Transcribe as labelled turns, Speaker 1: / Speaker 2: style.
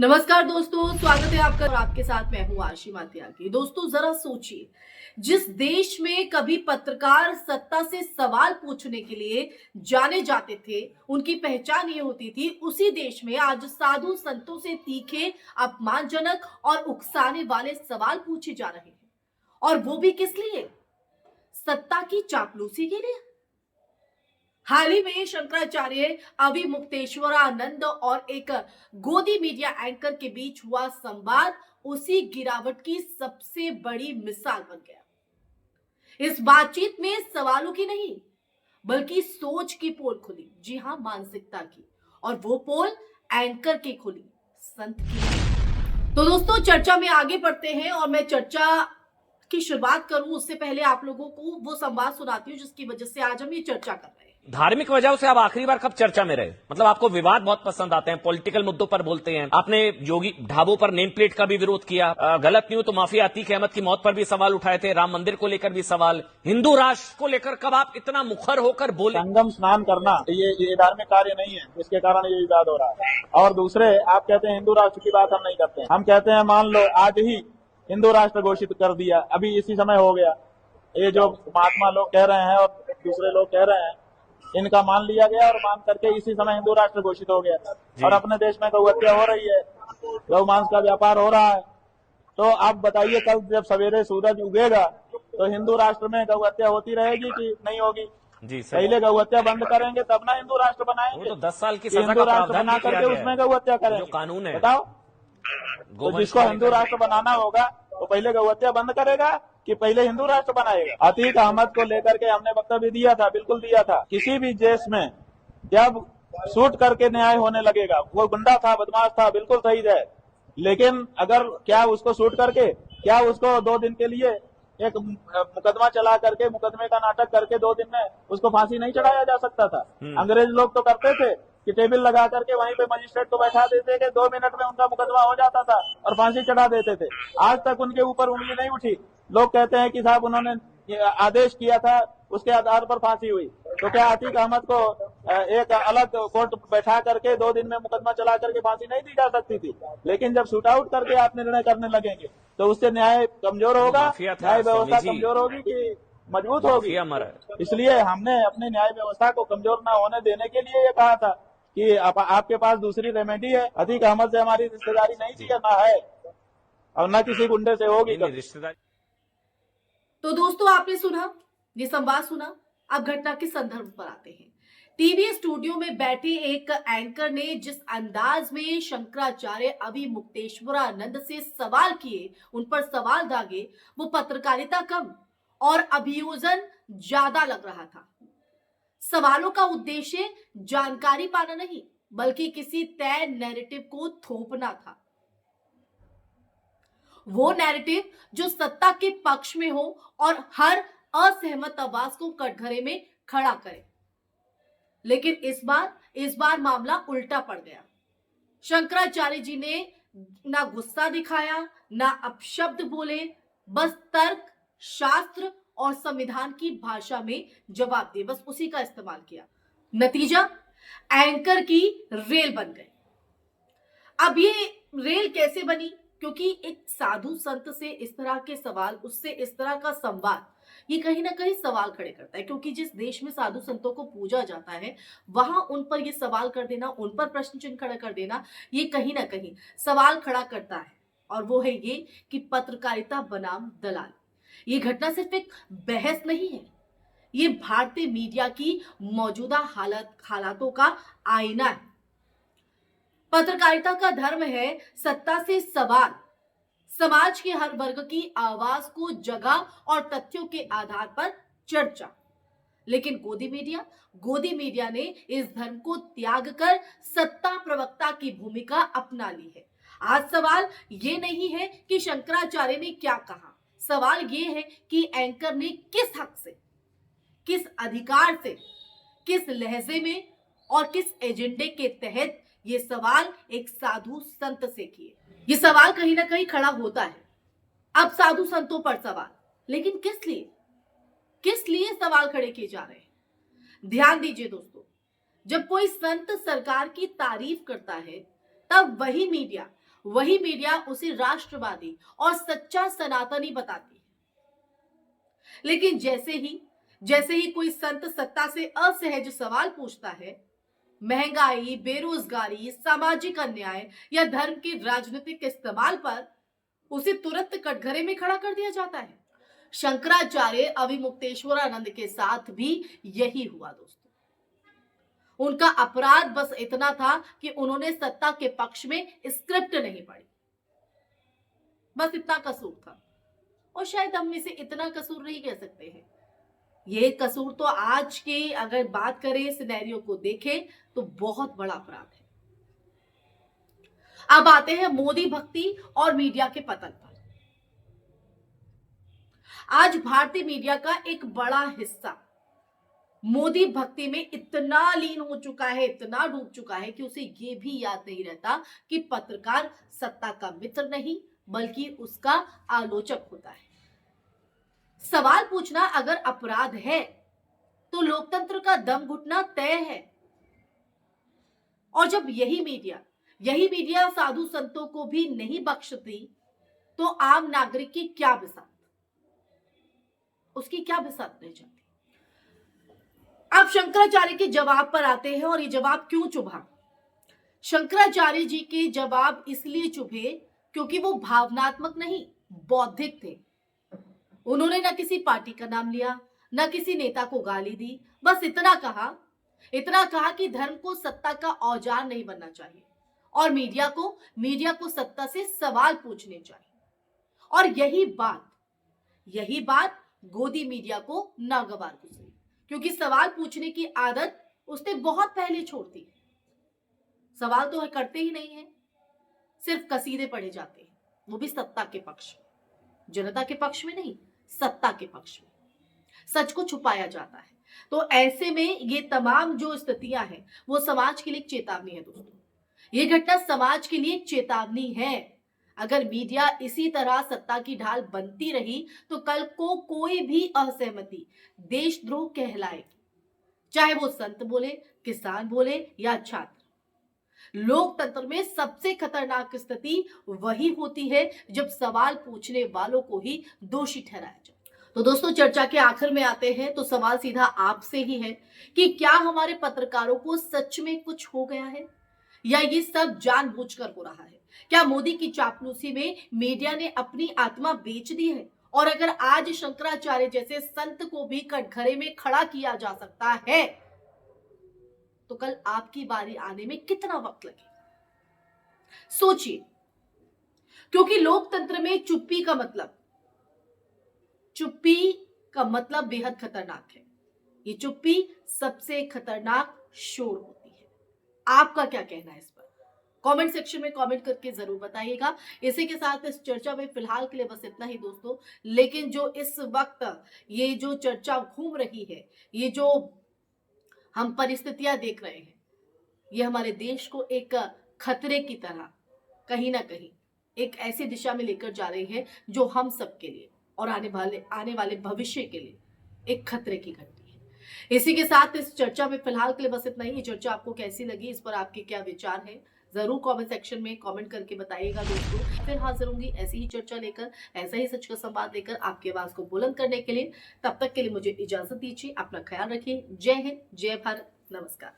Speaker 1: नमस्कार दोस्तों, स्वागत है आपका और आपके साथ मैं हूं आशी मातिया की। दोस्तों जरा सोचिए, जिस देश में कभी पत्रकार सत्ता से सवाल पूछने के लिए जाने जाते थे, उनकी पहचान ये होती थी, उसी देश में आज साधु संतों से तीखे, अपमानजनक और उकसाने वाले सवाल पूछे जा रहे हैं। और वो भी किस लिए? सत्ता की चापलूसी के लिए। हाल ही में शंकराचार्य अभी मुक्तेश्वरानंद और एक गोदी मीडिया एंकर के बीच हुआ संवाद उसी गिरावट की सबसे बड़ी मिसाल बन गया। इस बातचीत में सवालों की नहीं, बल्कि सोच की पोल खुली। जी हां, मानसिकता की। और वो पोल एंकर की खुली, संत की। तो दोस्तों, चर्चा में आगे बढ़ते हैं और मैं चर्चा की शुरुआत करूं उससे पहले आप लोगों को वो संवाद सुनाती हूं जिसकी वजह से आज हम ये चर्चा कर रहे हैं।
Speaker 2: धार्मिक वजहों से आप आखिरी बार कब चर्चा में रहे? मतलब आपको विवाद बहुत पसंद आते हैं, पॉलिटिकल मुद्दों पर बोलते हैं। आपने योगी ढाबों पर नेम प्लेट का भी विरोध किया। गलत नहीं हो तो माफी अतीक अहमद की मौत पर भी सवाल उठाए थे, राम मंदिर को लेकर भी सवाल, हिंदू राष्ट्र को लेकर कब आप इतना मुखर होकर बोले?
Speaker 3: संगम स्नान करना ये धार्मिक कार्य नहीं है, इसके कारण ये विवाद हो रहा है। और दूसरे, आप कहते हैं हिंदू राष्ट्र की बात हम नहीं करते हैं। हम कहते हैं मान लो आज ही हिंदू राष्ट्र घोषित कर दिया, अभी इसी समय हो गया। ये जो महात्मा लोग कह रहे हैं और दूसरे लोग कह रहे हैं, इनका मान लिया गया और मान करके इसी समय हिंदू राष्ट्र घोषित हो गया। और अपने देश में गौ हत्या हो रही है, गौ मांस का व्यापार हो रहा है। तो आप बताइए, कल जब सवेरे सूरज उगेगा तो हिंदू राष्ट्र में गौ हत्या होती रहेगी कि नहीं होगी?
Speaker 2: जी सर,
Speaker 3: पहले गौ हत्या बंद करेंगे तब ना हिंदू राष्ट्र बनाएंगे।
Speaker 2: वो तो 10 साल की सजा
Speaker 3: हिंदू
Speaker 2: का
Speaker 3: राष्ट्र
Speaker 2: प्रावधान
Speaker 3: बना
Speaker 2: भी किया
Speaker 3: करके
Speaker 2: गया
Speaker 3: उसमें
Speaker 2: है।
Speaker 3: गौ हत्या
Speaker 2: जो
Speaker 3: करेंगे।
Speaker 2: कानून है,
Speaker 3: बताओ, तो जिसको हिंदू राष्ट्र बनाना होगा तो पहले गौ हत्या बंद करेगा कि पहले हिंदू राष्ट्र बनाएगा? अतीक अहमद को लेकर के हमने वक्तव्य दिया था, बिल्कुल दिया था। किसी भी देश में जब शूट करके न्याय होने लगेगा, वो गुंडा था, बदमाश था, बिल्कुल सही है, लेकिन अगर क्या उसको शूट करके, क्या उसको 2 दिन के लिए एक मुकदमा चला करके, मुकदमे का नाटक करके 2 दिन में उसको फांसी नहीं चढ़ाया जा सकता था? अंग्रेज लोग तो करते थे कि टेबल लगा करके वहीं पे मजिस्ट्रेट को बैठा देते थे, 2 मिनट में उनका मुकदमा हो जाता था और फांसी चढ़ा देते थे। आज तक उनके ऊपर उंगली नहीं उठी। लोग कहते हैं कि साहब उन्होंने आदेश किया था, उसके आधार पर फांसी हुई। तो क्या अतीक अहमद को एक अलग कोर्ट बैठा करके 2 दिन में मुकदमा चला करके फांसी नहीं दी जा सकती थी? लेकिन जब शूट आउट करके आप निर्णय करने लगेंगे तो उससे न्याय कमजोर होगा, न्याय व्यवस्था कमजोर होगी कि मजबूत होगी? इसलिए हमने अपने न्याय व्यवस्था को कमजोर न होने देने के लिए ये कहा था कि आपके पास दूसरी रेमेडी है। अतीक अहमद से हमारी रिश्तेदारी नहीं थी, ना है और न किसी गुंडे से होगी
Speaker 2: रिश्तेदारी।
Speaker 1: तो दोस्तों, आपने सुना, ये संवाद सुना। अब घटना के संदर्भ पर आते हैं। टीवी स्टूडियो में बैठे एक एंकर ने जिस अंदाज में शंकराचार्य अभी मुक्तेश्वरानंद से सवाल किए, उन पर सवाल दागे, वो पत्रकारिता कम और अभियोजन ज्यादा लग रहा था। सवालों का उद्देश्य जानकारी पाना नहीं, बल्कि किसी तय नैरेटिव को थोपना था। वो नैरेटिव जो सत्ता के पक्ष में हो और हर असहमत आवाज को कटघरे में खड़ा करे। लेकिन इस बार मामला उल्टा पड़ गया। शंकराचार्य जी ने ना गुस्सा दिखाया, ना अपशब्द बोले, बस तर्क, शास्त्र और संविधान की भाषा में जवाब दिए, बस उसी का इस्तेमाल किया। नतीजा, एंकर की रेल बन गई। अब ये रेल कैसे बनी? क्योंकि एक साधु संत से इस तरह के सवाल, उससे इस तरह का संवाद, ये कहीं ना कहीं सवाल खड़े करता है। क्योंकि जिस देश में साधु संतों को पूजा जाता है, वहां उन पर ये सवाल कर देना, उन पर प्रश्न चिन्ह खड़ा कर देना, ये कहीं ना कहीं सवाल खड़ा करता है। और वो है ये कि पत्रकारिता बनाम दलाल। ये घटना सिर्फ एक बहस नहीं है, ये भारतीय मीडिया की मौजूदा हालातों का आईना है। पत्रकारिता का धर्म है सत्ता से सवाल, समाज के हर वर्ग की आवाज को जगह और तथ्यों के आधार पर चर्चा। लेकिन गोदी मीडिया ने इस धर्म को त्याग कर सत्ता प्रवक्ता की भूमिका अपना ली है। आज सवाल ये नहीं है कि शंकराचार्य ने क्या कहा, सवाल ये है कि एंकर ने किस हक से, किस अधिकार से, किस लहजे में और किस एजेंडे के तहत ये सवाल एक साधु संत से किए। ये सवाल कहीं ना कहीं खड़ा होता है। अब साधु संतों पर सवाल, लेकिन किस लिए सवाल खड़े किए जा रहे हैं? ध्यान दीजिए दोस्तों, जब कोई संत सरकार की तारीफ करता है, तब वही मीडिया वही मीडिया उसे राष्ट्रवादी और सच्चा सनातनी बताती है। लेकिन जैसे ही कोई संत सत्ता से असहज सवाल पूछता है, महंगाई, बेरोजगारी, सामाजिक अन्याय या धर्म के राजनीतिक इस्तेमाल पर, उसे तुरंत कटघरे में खड़ा कर दिया जाता है। शंकराचार्य अविमुक्तेश्वरानंद के साथ भी यही हुआ दोस्तों। उनका अपराध बस इतना था कि उन्होंने सत्ता के पक्ष में स्क्रिप्ट नहीं पढ़ी, बस इतना कसूर था। और शायद हम इसे इतना कसूर नहीं कह सकते हैं, ये कसूर तो आज के अगर बात करें सिनेरियो को देखें तो बहुत बड़ा अपराध है। अब आते हैं मोदी भक्ति और मीडिया के पतन पर। आज भारतीय मीडिया का एक बड़ा हिस्सा मोदी भक्ति में इतना लीन हो चुका है, इतना डूब चुका है कि उसे ये भी याद नहीं रहता कि पत्रकार सत्ता का मित्र नहीं बल्कि उसका आलोचक होता है। सवाल पूछना अगर अपराध है तो लोकतंत्र का दम घुटना तय है। और जब यही मीडिया साधु संतों को भी नहीं बख्शती तो आम नागरिक की क्या बिसात, उसकी क्या बिसात रह जाती। अब शंकराचार्य के जवाब पर आते हैं, और ये जवाब क्यों चुभा। शंकराचार्य जी के जवाब इसलिए चुभे क्योंकि वो भावनात्मक नहीं, बौद्धिक थे। उन्होंने न किसी पार्टी का नाम लिया, न किसी नेता को गाली दी, बस इतना कहा कि धर्म को सत्ता का औजार नहीं बनना चाहिए और मीडिया को सत्ता से सवाल पूछने चाहिए। और यही बात गोदी मीडिया को नागवार गुजरी, क्योंकि सवाल पूछने की आदत उसने बहुत पहले छोड़ दी। सवाल तो करते ही नहीं है, सिर्फ कसीदे पढ़े जाते हैं, वो भी सत्ता के पक्ष में, जनता के पक्ष में नहीं, सत्ता के पक्ष में। सच को छुपाया जाता है। तो ऐसे में ये तमाम जो स्थितियां हैं वो समाज के लिए एक चेतावनी है दोस्तों। ये घटना समाज के लिए एक चेतावनी है। अगर मीडिया इसी तरह सत्ता की ढाल बनती रही तो कल को कोई भी असहमति देशद्रोह कहलाएगी, चाहे वो संत बोले, किसान बोले या छात्र। लोकतंत्र में सबसे खतरनाक स्थिति वही होती है जब सवाल पूछने वालों को ही दोषी ठहराया जाए। तो दोस्तों, चर्चा के आखिर में आते हैं तो सवाल सीधा आपसे ही है कि क्या हमारे पत्रकारों को सच में कुछ हो गया है या ये सब जानबूझकर हो रहा है। क्या मोदी की चापलूसी में मीडिया ने अपनी आत्मा बेच दी है। और अगर आज शंकराचार्य जैसे संत को भी कटघरे में खड़ा किया जा सकता है तो कल आपकी बारी आने में कितना वक्त लगेगा, सोचिए। क्योंकि लोकतंत्र में चुप्पी का मतलब बेहद खतरनाक है। ये चुप्पी सबसे खतरनाक शोर होती है। आपका क्या कहना है इस पर? कमेंट सेक्शन में कमेंट करके जरूर बताइएगा। इसी के साथ इस चर्चा में फिलहाल के लिए बस इतना ही दोस्तों। लेकिन जो इस वक्त ये जो चर्चा घूम रही है, ये जो हम परिस्थितियां देख रहे हैं, ये हमारे देश को एक खतरे की तरह कहीं ना कहीं एक ऐसी दिशा में लेकर जा रही है जो हम सबके लिए और आने वाले भविष्य के लिए एक खतरे की घंटी है। इसी के साथ इस चर्चा में फिलहाल के लिए बस इतना ही। ये चर्चा आपको कैसी लगी, इस पर आपके क्या विचार हैं, जरूर कमेंट सेक्शन में कमेंट करके बताइएगा दोस्तों। फिर हाजिर होंगी ऐसी ही चर्चा लेकर, ऐसा ही सच का संवाद लेकर आपकी आवाज को बुलंद करने के लिए। तब तक के लिए मुझे इजाजत दीजिए। अपना ख्याल रखिए। जय हिंद, जय भारत, नमस्कार।